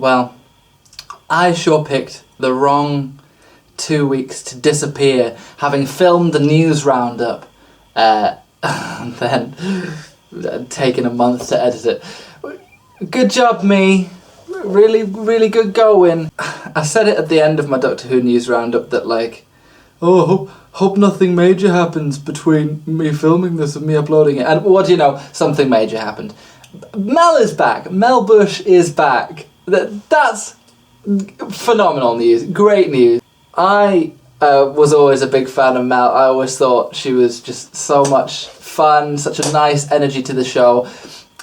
Well, I sure picked the wrong 2 weeks to disappear, having filmed the news roundup, and then taken a month to edit it. Good job, me. Really, really good going. I said it at the end of my Doctor Who news roundup that, like, oh, hope nothing major happens between me filming this and me uploading it. And what do you know? Something major happened. Mel is back. Mel Bush is back. That's phenomenal news. Great news. I was always a big fan of Mel. I always thought she was just so much fun, such a nice energy to the show.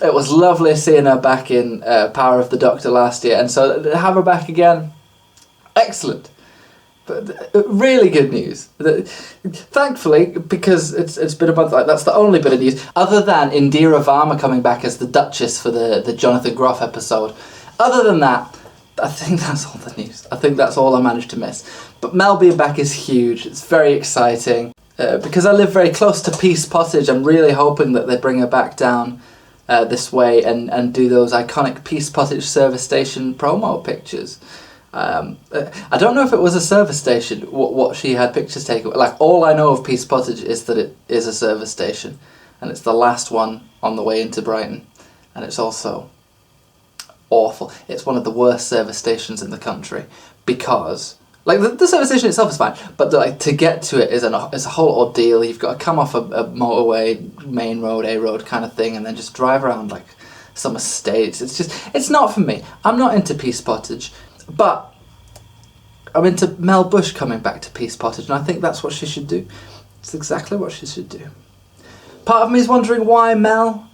It was lovely seeing her back in Power of the Doctor last year, and so to have her back again, excellent. But really good news. Thankfully, because it's been a month, like that's the only bit of news, other than Indira Varma coming back as the Duchess for the Jonathan Groff episode. Other than that, I think that's all the news. I think that's all I managed to miss. But Mel being back is huge. It's very exciting. Because I live very close to Peace Pottage, I'm really hoping that they bring her back down this way and do those iconic Peace Pottage service station promo pictures. I don't know if it was a service station, what she had pictures taken. Like, all I know of Peace Pottage is that it is a service station, and it's the last one on the way into Brighton, and it's also awful. It's one of the worst service stations in the country, because like the service station itself is fine, but like to get to it is a whole ordeal. You've got to come off a motorway, main road, A road kind of thing, and then just drive around like some estates. It's not for me. I'm not into Peace Pottage, but I'm into Mel Bush coming back to Peace Pottage, and I think that's what she should do. It's exactly what she should do. Part of me is wondering why Mel.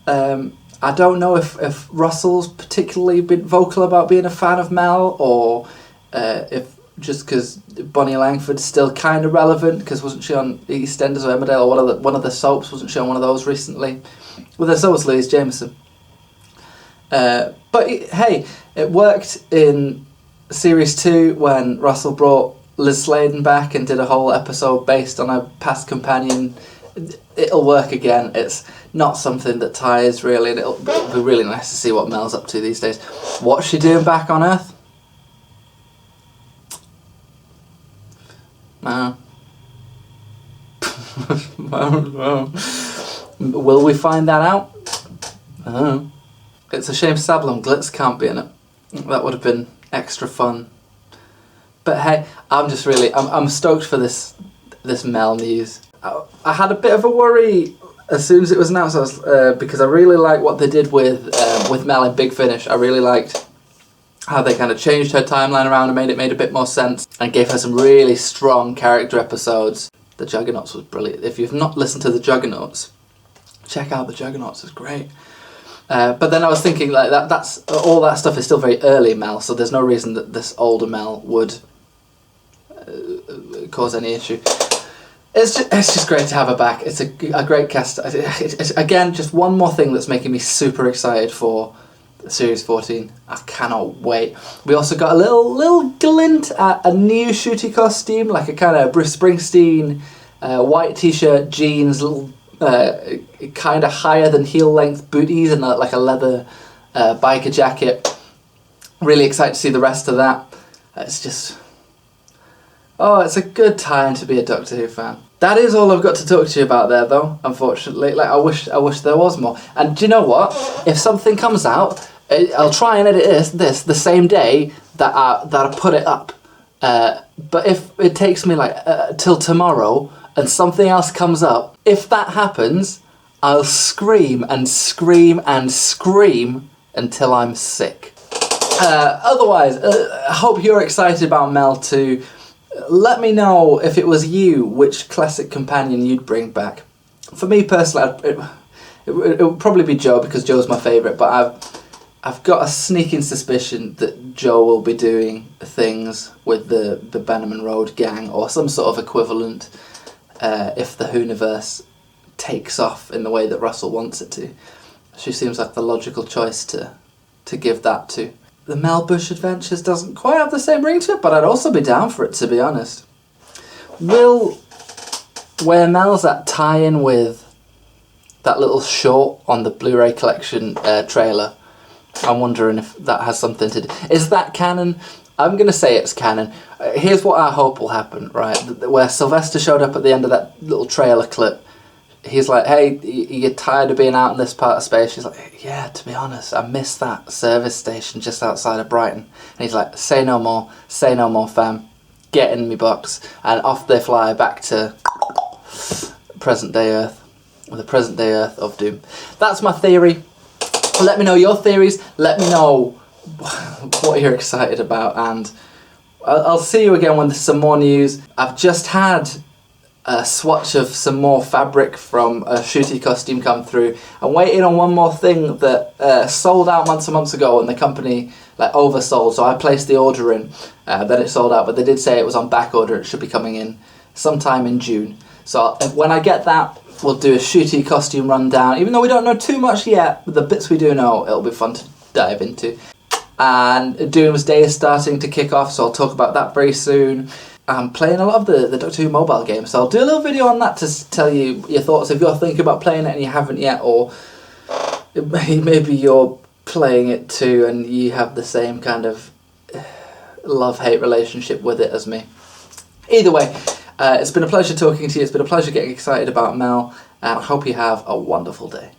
I don't know if Russell's particularly been vocal about being a fan of Mel, or if just because Bonnie Langford's still kind of relevant, because wasn't she on EastEnders or Emmerdale or one of the soaps? Wasn't she on one of those recently? Well, so was Louise Jameson. But hey, it worked in Series 2 when Russell brought Liz Sladen back and did a whole episode based on a past companion. It'll work again. It's not something that ties really, and it'll be really nice to see what Mel's up to these days. What's she doing back on Earth? Will we find that out? It's a shame Sablon Glitz can't be in it. That would have been extra fun. But hey, I'm stoked for this Mel news. I had a bit of a worry as soon as it was announced, because I really like what they did with Mel in Big Finish. I really liked how they kind of changed her timeline around and made a bit more sense, and gave her some really strong character episodes. The Juggernauts was brilliant. If you've not listened to the Juggernauts, check out the Juggernauts. It's great. But then I was thinking, like, that's all that stuff is still very early Mel, so there's no reason that this older Mel would cause any issue. It's just great to have her back. It's a great cast. It's, again, just one more thing that's making me super excited for Series 14. I cannot wait. We also got a little glint at a new shooty costume, like a kind of Bruce Springsteen white t-shirt, jeans, little kind of higher than heel length booties, and like a leather biker jacket. Really excited to see the rest of that. It's a good time to be a Doctor Who fan. That is all I've got to talk to you about there, though, unfortunately. Like, I wish there was more. And do you know what? If something comes out, I'll try and edit this the same day that I put it up. But if it takes me till tomorrow and something else comes up, if that happens, I'll scream and scream and scream until I'm sick. Otherwise, I hope you're excited about Mel too. Let me know, if it was you, which classic companion you'd bring back. For me personally, it would probably be Jo, because Jo's my favourite, but I've got a sneaking suspicion that Jo will be doing things with the Bannerman Road gang, or some sort of equivalent, if the Whoniverse takes off in the way that Russell wants it to. She seems like the logical choice to give that to. The Mel Bush Adventures doesn't quite have the same ring to it, but I'd also be down for it, to be honest. Will where Mel's at tie in with that little short on the Blu-ray collection trailer, I'm wondering if that has something to do. Is that canon? I'm going to say it's canon. Here's what I hope will happen, right? Where Sylvester showed up at the end of that little trailer clip. He's like, hey, you're tired of being out in this part of space? She's like, yeah, to be honest, I miss that service station just outside of Brighton. And he's like, say no more, fam. Get in me box. And off they fly back to present day Earth. The present day Earth of Doom. That's my theory. Let me know your theories. Let me know what you're excited about. And I'll see you again when there's some more news. I've just had a swatch of some more fabric from a shooty costume come through. I'm waiting on one more thing that sold out months and months ago, and the company oversold, so I placed the order in, then it sold out, but they did say it was on back order. It should be coming in sometime in June. So when I get that, we'll do a shooty costume rundown, even though we don't know too much yet, but the bits we do know, it'll be fun to dive into. And Doomsday is starting to kick off, so I'll talk about that very soon. I'm playing a lot of the Doctor Who mobile game, so I'll do a little video on that to tell you your thoughts if you're thinking about playing it and you haven't yet, or maybe you're playing it too and you have the same kind of love-hate relationship with it as me. Either way, it's been a pleasure talking to you, it's been a pleasure getting excited about Mel, and I hope you have a wonderful day.